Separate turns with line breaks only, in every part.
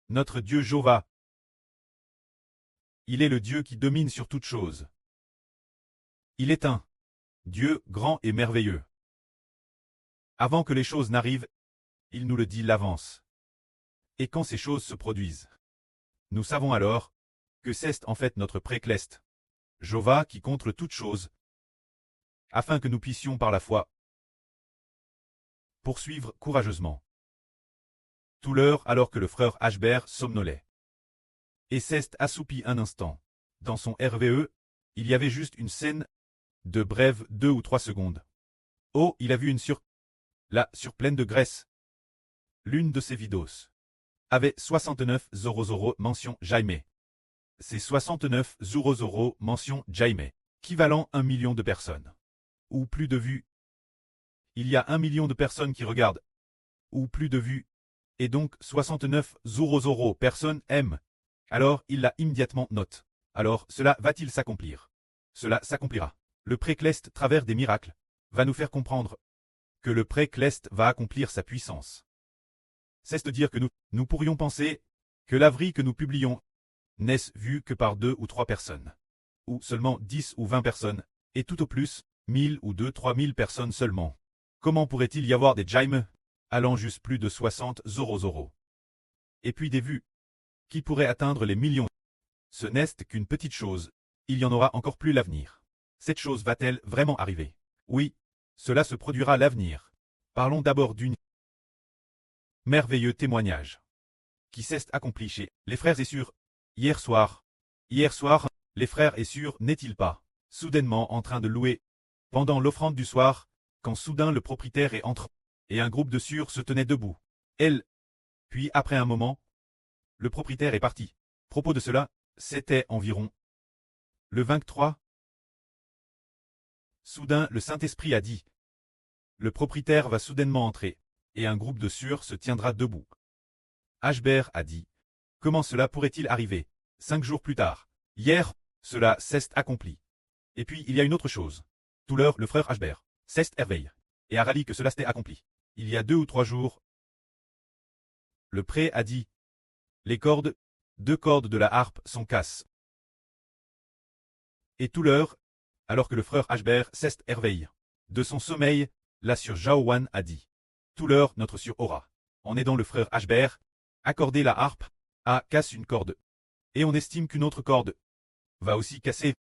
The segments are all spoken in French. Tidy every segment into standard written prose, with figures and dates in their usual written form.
Notre Dieu Jova. Il est le Dieu qui domine sur toute chose. Il est un Dieu grand et merveilleux. Avant que les choses n'arrivent, il nous le dit l'avance. Et quand ces choses se produisent, nous savons alors que c'est en fait notre précleste, Jova qui contrôle toute chose, afin que nous puissions par la foi poursuivre courageusement. Tout l'heure alors que le frère Ashbert somnolait. Et Cest assoupi un instant. Dans son RVE, il y avait juste une scène de brève 2 ou 3 secondes. Oh, il a vu une là, sur pleine de graisse. L'une de ses vidéos avait 69 000 mention Jaime. C'est 69 000 mention Jaime, équivalent 1 million de personnes. Ou plus de vues. Il y a 1 million de personnes qui regardent. Ou plus de vues. Et donc 69 000 personnes aiment. Alors il l'a immédiatement note. Alors cela va-t-il s'accomplir? Cela s'accomplira. Le précleste travers des miracles va nous faire comprendre que le précleste va accomplir sa puissance. C'est dire que nous pourrions penser que l'avril que nous publions n'est vu que par 2 ou 3 personnes. Ou seulement 10 ou 20 personnes, et tout au plus, 1000 ou 2-3 000 personnes seulement. Comment pourrait-il y avoir des Jaime allant juste plus de 60 000? Et puis des vues qui pourraient atteindre les millions. Ce n'est qu'une petite chose, il y en aura encore plus l'avenir. Cette chose va-t-elle vraiment arriver? Oui, cela se produira à l'avenir. Parlons d'abord d'une merveilleux témoignage qui s'est accompli chez les frères et sœurs. Hier soir, les frères et sœurs n'est-il pas soudainement en train de louer pendant l'offrande du soir, quand soudain le propriétaire est entré, et un groupe de sœurs se tenait debout. Puis après un moment, le propriétaire est parti. Propos de cela, c'était environ le 23. Soudain le Saint-Esprit a dit. Le propriétaire va soudainement entrer, et un groupe de sœurs se tiendra debout. Ashbert a dit. Comment cela pourrait-il arriver? 5 jours plus tard. Hier, cela s'est accompli. Et puis il y a une autre chose. Tout l'heure, le frère Ashbert s'est éveillé, et a rallié que cela s'était accompli. Il y a 2 ou 3 jours. Le pré a dit. Les cordes, 2 cordes de la harpe sont casses. Et tout l'heure, alors que le frère Ashbert s'est éveillé de son sommeil, la sœur Jaowan a dit. Tout l'heure, notre sœur Aura, en aidant le frère Ashbert, accorder la harpe, casse une corde. Et on estime qu'une autre corde va aussi casser.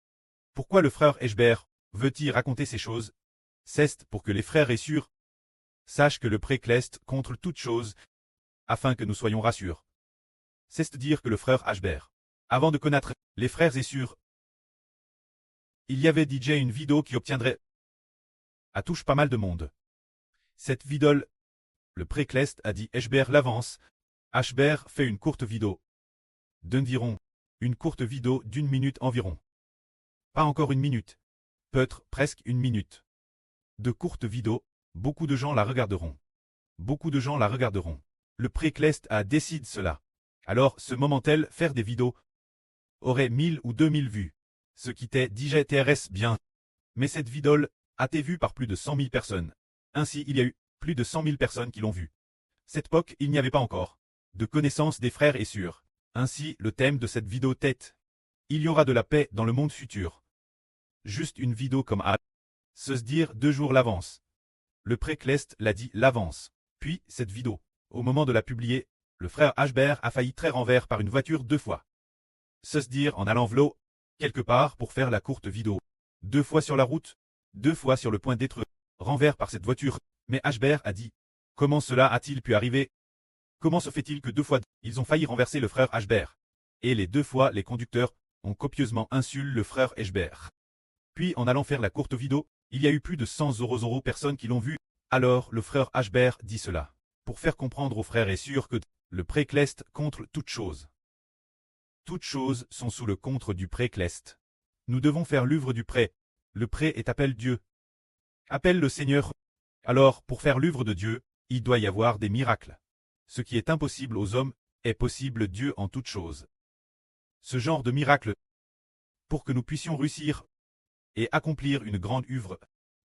Pourquoi le frère Ashbert veut-il raconter ces choses? C'est pour que les frères et sœurs sachent que le précleste contre toute chose, afin que nous soyons rassurés. C'est dire que le frère Ashbert, avant de connaître les frères et sœurs, il y avait DJ une vidéo qui obtiendrait à touche pas mal de monde. Cette vidéo, le précleste a dit Ashbert l'avance. Ashbert fait une courte vidéo d'environ, une courte vidéo d'1 minute environ. Pas encore 1 minute. Peut-être presque 1 minute. De courtes vidéos, beaucoup de gens la regarderont. Beaucoup de gens la regarderont. Le précleste a décidé cela. Alors ce moment-tel faire des vidéos aurait 1000 ou 2000 vues. Ce qui t'est déjà TRS bien. Mais cette vidéo a été vue par plus de 100 000 personnes. Ainsi il y a eu plus de 100 000 personnes qui l'ont vue. Cette époque il n'y avait pas encore de connaissance des frères et sœurs. Ainsi le thème de cette vidéo tête. Il y aura de la paix dans le monde futur. Juste une vidéo comme se dire 2 jours l'avance. Le précleste l'a dit l'avance. Puis cette vidéo, au moment de la publier, le frère Ashbert a failli très renvers par une voiture 2 fois. Se dire en allant v'là quelque part pour faire la courte vidéo. 2 fois sur la route, 2 fois sur le point d'être renvers par cette voiture. Mais Ashbert a dit. Comment cela a-t-il pu arriver? Comment se fait-il que 2 fois ils ont failli renverser le frère Ashbert? Et les 2 fois les conducteurs ont copieusement insulté le frère Ashbert. Puis en allant faire la courte vidéo, il y a eu plus de 100 000 personnes qui l'ont vu. Alors le frère Ashbert dit cela. Pour faire comprendre aux frères et sœurs que le précleste contre toute chose. Toutes choses sont sous le contre du précleste. Nous devons faire l'œuvre du pré. Le pré est appelle Dieu. Appelle le Seigneur. Alors, pour faire l'œuvre de Dieu, il doit y avoir des miracles. Ce qui est impossible aux hommes, est possible Dieu en toutes choses. Ce genre de miracle, pour que nous puissions réussir et accomplir une grande œuvre.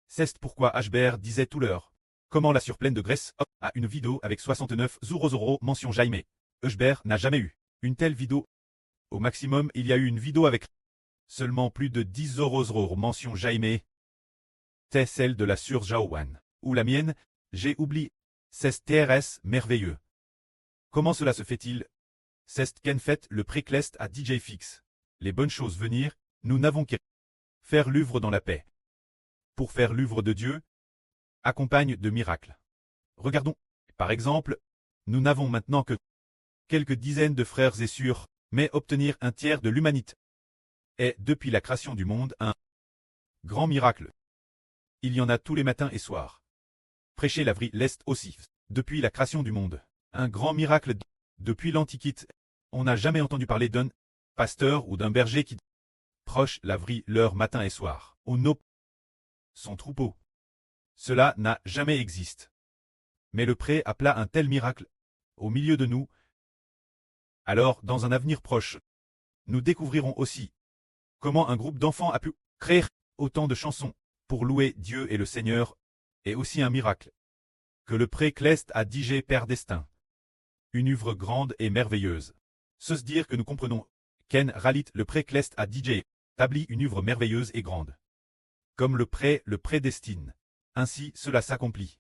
C'est pourquoi Ashbert disait tout l'heure. Comment la surpleine de Grèce a une vidéo avec 69 000 mention Jaime. Hubert n'a jamais eu une telle vidéo. Au maximum, il y a eu une vidéo avec seulement plus de 10 euros mention Jaime. C'est celle de la sur Jaowan. Ou la mienne, j'ai oublié. C'est TRS merveilleux. Comment cela se fait-il? C'est qu'en fait le préclest à DJ Fix. Les bonnes choses venir, nous n'avons qu'à faire l'œuvre dans la paix. Pour faire l'œuvre de Dieu, accompagne de miracles. Regardons, par exemple, nous n'avons maintenant que quelques dizaines de frères et sœurs, mais obtenir un tiers de l'humanité est, depuis la création du monde, un grand miracle. Il y en a tous les matins et soirs. Prêcher la vraie l'Est aussi, depuis la création du monde. Un grand miracle depuis l'Antiquité. On n'a jamais entendu parler d'un pasteur ou d'un berger qui proche la vraie leur matin et soir. Au no son troupeau. Cela n'a jamais existé. Mais le pré appela un tel miracle au milieu de nous. Alors, dans un avenir proche, nous découvrirons aussi comment un groupe d'enfants a pu créer autant de chansons pour louer Dieu et le Seigneur, et aussi un miracle que le préclest à DJ Père Destin. Une œuvre grande et merveilleuse. Se dire que nous comprenons Ken Ralit le préclest à DJ établit une œuvre merveilleuse et grande. Comme le prédestine. Ainsi cela s'accomplit.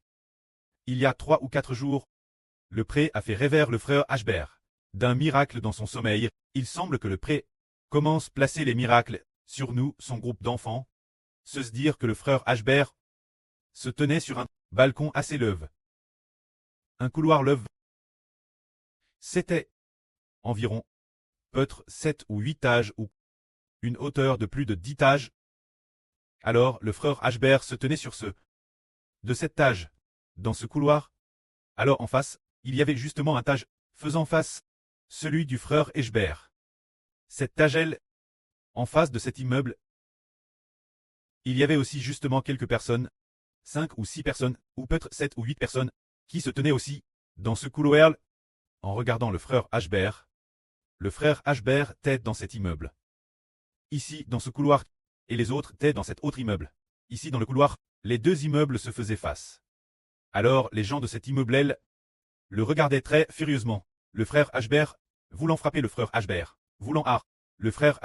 Il y a 3 ou 4 jours, le pré a fait rêver le frère Hbert d'un miracle dans son sommeil. Il semble que le pré commence à placer les miracles sur nous, son groupe d'enfants. Se dire que le frère Hbert se tenait sur un balcon assez leve. Un couloir leve. C'était environ peut-être 7 ou 8 étages ou une hauteur de plus de 10 étages. Alors le frère Hbert se tenait sur de cet étage, dans ce couloir. Alors en face, il y avait justement un étage faisant face, celui du frère Hbert. Cette tagelle, en face de cet immeuble, il y avait aussi justement quelques personnes, 5 ou 6 personnes, ou peut-être 7 ou 8 personnes, qui se tenaient aussi, dans ce couloir, en regardant le frère Hbert. Le frère Hbert était dans cet immeuble. Ici, dans ce couloir, et les autres étaient dans cet autre immeuble. Ici, dans le couloir, les 2 immeubles se faisaient face. Alors, les gens de cet immeuble le regardaient très furieusement. Le frère Hbert, voulant frapper le frère Hbert, voulant le frère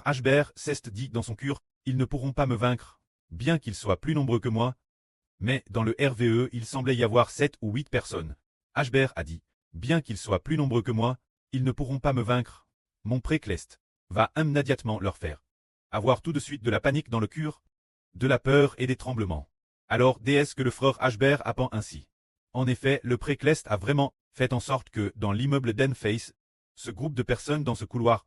Hbert s'est dit dans son cœur, ils ne pourront pas me vaincre, bien qu'ils soient plus nombreux que moi. Mais dans le RVE, il semblait y avoir 7 ou 8 personnes. Hbert a dit, bien qu'ils soient plus nombreux que moi, ils ne pourront pas me vaincre. Mon préclest va immédiatement leur faire avoir tout de suite de la panique dans le cœur, de la peur et des tremblements. Alors déesse que le frère Hbert apprend ainsi. En effet, le préclest a vraiment fait en sorte que, dans l'immeuble d'Enface, ce groupe de personnes dans ce couloir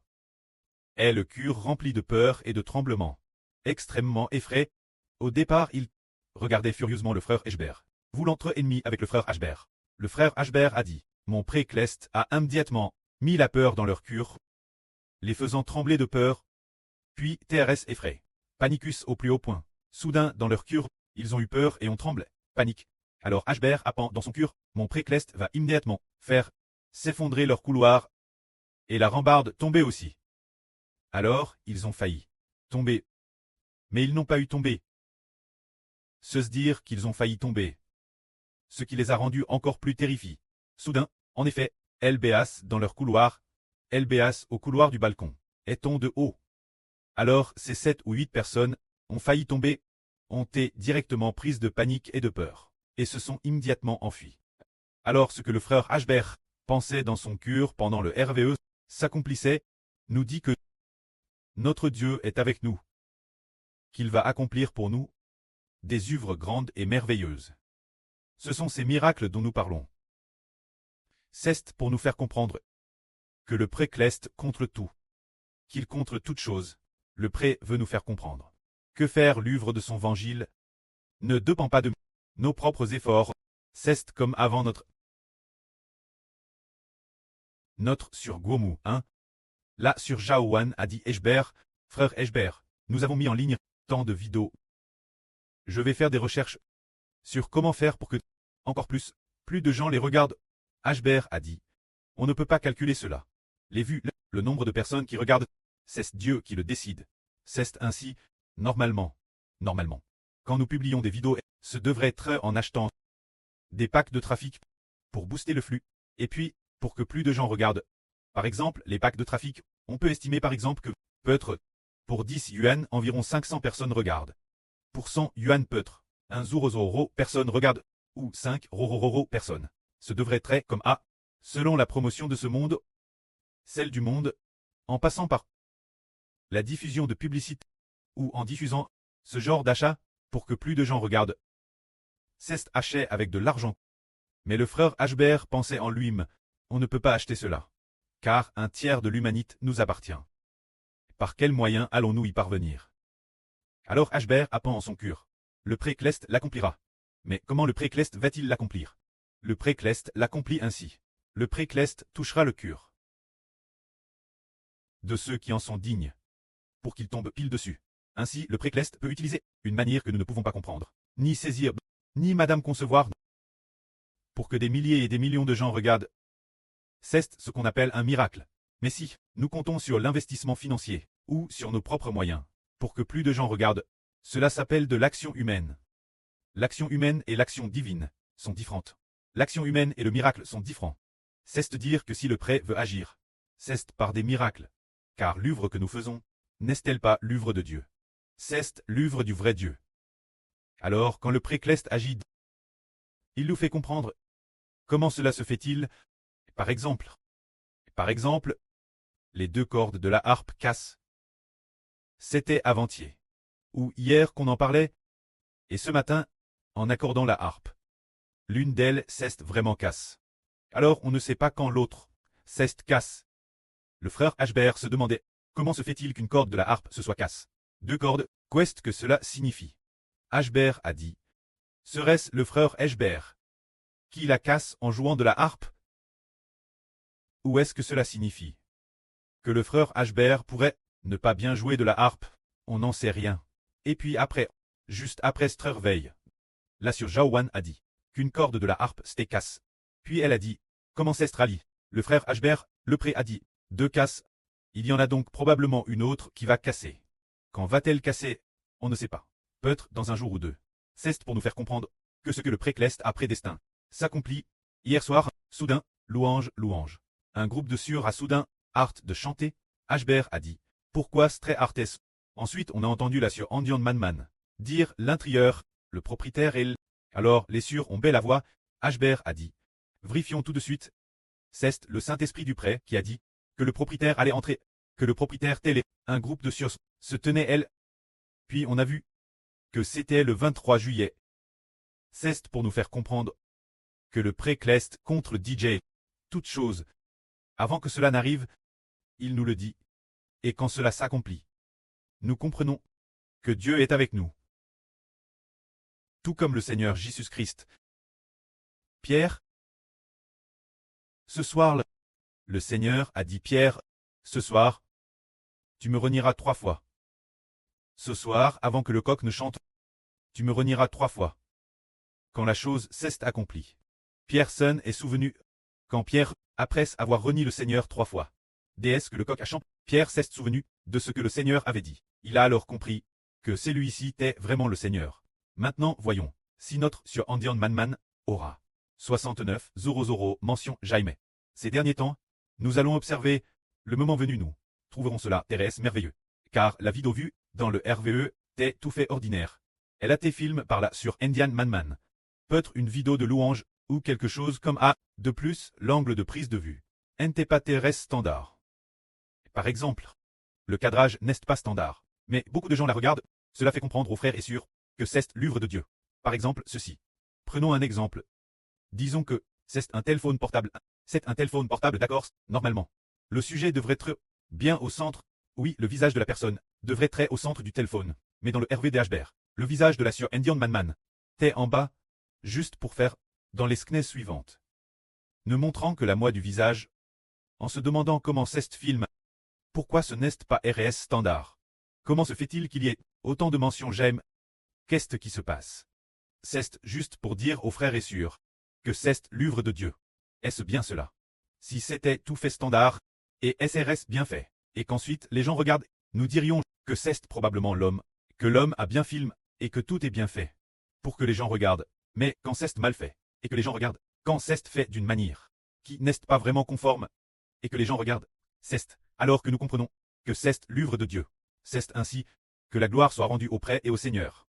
ait le cœur rempli de peur et de tremblements. Extrêmement effrayé, au départ il regardait furieusement le frère Hbert, voulant être ennemi avec le frère Hbert. Le frère Hbert a dit, mon préclest a immédiatement mis la peur dans leur cœur, les faisant trembler de peur, puis TRS effrayé. Panicus au plus haut point. Soudain, dans leur cœur, ils ont eu peur et ont tremblé. Panique. Alors Hbert apprend dans son cœur, mon préclest va immédiatement faire s'effondrer leur couloir, et la rambarde tomber aussi. Alors, ils ont failli tomber. Mais ils n'ont pas eu tombé. Se dire qu'ils ont failli tomber. Ce qui les a rendus encore plus terrifiés. Soudain, en effet, LBAS dans leur couloir, LBAS au couloir du balcon, est-on de haut. Alors, ces 7 ou 8 personnes ont failli tomber, ont été directement prises de panique et de peur, et se sont immédiatement enfuies. Alors ce que le frère Hbert pensait dans son cœur pendant le RVE s'accomplissait, nous dit que notre Dieu est avec nous, qu'il va accomplir pour nous des œuvres grandes et merveilleuses. Ce sont ces miracles dont nous parlons. C'est pour nous faire comprendre que le préclest contre tout, qu'il contre toute chose. Le pré veut nous faire comprendre que faire l'œuvre de son évangile ne dépend pas de nos propres efforts, c'est comme avant notre sur Gomu, hein. Là sur Jaowan a dit Hbert, frère Hbert, nous avons mis en ligne tant de vidéos. Je vais faire des recherches sur comment faire pour que, encore plus de gens les regardent. Hbert a dit, on ne peut pas calculer cela. Les vues, le nombre de personnes qui regardent, c'est Dieu qui le décide. C'est ainsi, normalement. Quand nous publions des vidéos, ce devrait être en achetant des packs de trafic pour booster le flux. Et puis, pour que plus de gens regardent. Par exemple, les packs de trafic, on peut estimer par exemple que, peut-être, pour 10 yuan, environ 500 personnes regardent. Pour 100 yuan peut-être, 1 zoro personne regarde, ou 5 rorororo personnes. Ce devrait être comme A, selon la promotion de ce monde, celle du monde, en passant par la diffusion de publicité, ou en diffusant ce genre d'achat, pour que plus de gens regardent. C'est acheté avec de l'argent. Mais le frère Ashbert pensait en lui-même, on ne peut pas acheter cela. Car un tiers de l'humanité nous appartient. Par quels moyens allons-nous y parvenir? Alors Ashbert append en son cœur. Le Précleste l'accomplira. Mais comment le Précleste va-t-il l'accomplir? Le Précleste l'accomplit ainsi. Le Précleste touchera le cœur de ceux qui en sont dignes, pour qu'ils tombent pile dessus. Ainsi, le Précleste peut utiliser une manière que nous ne pouvons pas comprendre, ni saisir, ni madame concevoir, pour que des milliers et des millions de gens regardent. C'est ce qu'on appelle un miracle. Mais si, nous comptons sur l'investissement financier, ou sur nos propres moyens, pour que plus de gens regardent, cela s'appelle de l'action humaine. L'action humaine et l'action divine sont différentes. L'action humaine et le miracle sont différents. C'est dire que si le prêt veut agir, c'est par des miracles. Car l'œuvre que nous faisons, n'est-elle pas l'œuvre de Dieu? C'est l'œuvre du vrai Dieu. Alors, quand le Précleste agit, il nous fait comprendre comment cela se fait-il. Par exemple, les 2 cordes de la harpe cassent. C'était avant-hier, ou hier qu'on en parlait, et ce matin, en accordant la harpe. L'une d'elles s'est vraiment casse. Alors on ne sait pas quand l'autre s'est casse. Le frère Ashbert se demandait, comment se fait-il qu'une corde de la harpe se soit casse? 2 cordes, qu'est-ce que cela signifie? Ashbert a dit, serait-ce le frère Ashbert qui la casse en jouant de la harpe? Ou est-ce que cela signifie que le frère Ashbert pourrait ne pas bien jouer de la harpe? On n'en sait rien. Et puis après, juste après Strerveille, la sœur Jaowan a dit qu'une corde de la harpe s'était casse. Puis elle a dit, comment c'est Strali? Le frère Ashbert, le pré a dit, 2 casses. Il y en a donc probablement une autre qui va casser. Quand va-t-elle casser? On ne sait pas. Peut-être dans un jour ou 2. C'est pour nous faire comprendre que ce que le Précleste a prédestin s'accomplit. Hier soir, soudain, louange, louange. Un groupe de sœurs a soudain hâte de chanter. Ashbert a dit, pourquoi Stray Artes? Ensuite on a entendu la sœur Andian Manman dire l'intérieur, le propriétaire et Alors les sœurs ont belle la voix. Ashbert a dit, vérifions tout de suite. C'est le Saint-Esprit du prêt qui a dit que le propriétaire allait entrer, que le propriétaire télé, un groupe de sœurs se tenait elle. Puis on a vu que c'était le 23 juillet. C'est pour nous faire comprendre que le Précleste contre le DJ, toute chose. Avant que cela n'arrive, il nous le dit. Et quand cela s'accomplit, nous comprenons que Dieu est avec nous. Tout comme le Seigneur Jésus-Christ. Pierre, ce soir, le Seigneur a dit Pierre, ce soir, tu me renieras 3 fois. Ce soir, avant que le coq ne chante, tu me renieras 3 fois. Quand la chose s'est accomplie. Pierre est souvenu, quand Pierre, après avoir renié le Seigneur 3 fois, déesse que le coq a chanté, Pierre s'est souvenu de ce que le Seigneur avait dit. Il a alors compris que celui-ci était vraiment le Seigneur. Maintenant, voyons, si notre sur Andian Manman aura 69 mention Jaime. Ces derniers temps, nous allons observer, le moment venu nous trouverons cela Thérèse merveilleux. Car la vidéo vue, dans le RVE, t'est tout fait ordinaire. Elle a été filmée par là sur Indian Manman. Peut-être une vidéo de louange, ou quelque chose comme A. De plus, l'angle de prise de vue n'était pas Thérèse standard. Par exemple, le cadrage n'est pas standard. Mais beaucoup de gens la regardent, cela fait comprendre aux frères et sœurs que c'est l'œuvre de Dieu. Par exemple, ceci. Prenons un exemple. Disons que c'est un téléphone portable. C'est un téléphone portable, d'accord, normalement. Le sujet devrait être bien au centre. Oui, le visage de la personne devrait être au centre du téléphone. Mais dans le RVD Ashbert, le visage de la sœur Indian Manman t'est en bas, juste pour faire dans les sknes suivantes. Ne montrant que la moitié du visage, en se demandant comment c'est film. Pourquoi ce n'est pas RS standard? Comment se fait-il qu'il y ait autant de mentions j'aime? Qu'est-ce qui se passe? C'est juste pour dire aux frères et sœurs que c'est l'œuvre de Dieu. Est-ce bien cela? Si c'était tout fait standard, et SRS bien fait, et qu'ensuite les gens regardent, nous dirions que c'est probablement l'homme, que l'homme a bien filmé, et que tout est bien fait. Pour que les gens regardent, mais quand c'est mal fait, et que les gens regardent, quand c'est fait d'une manière qui n'est pas vraiment conforme, et que les gens regardent. Cest alors que nous comprenons que c'est l'œuvre de Dieu. C'est ainsi que la gloire soit rendue auprès et au Seigneur.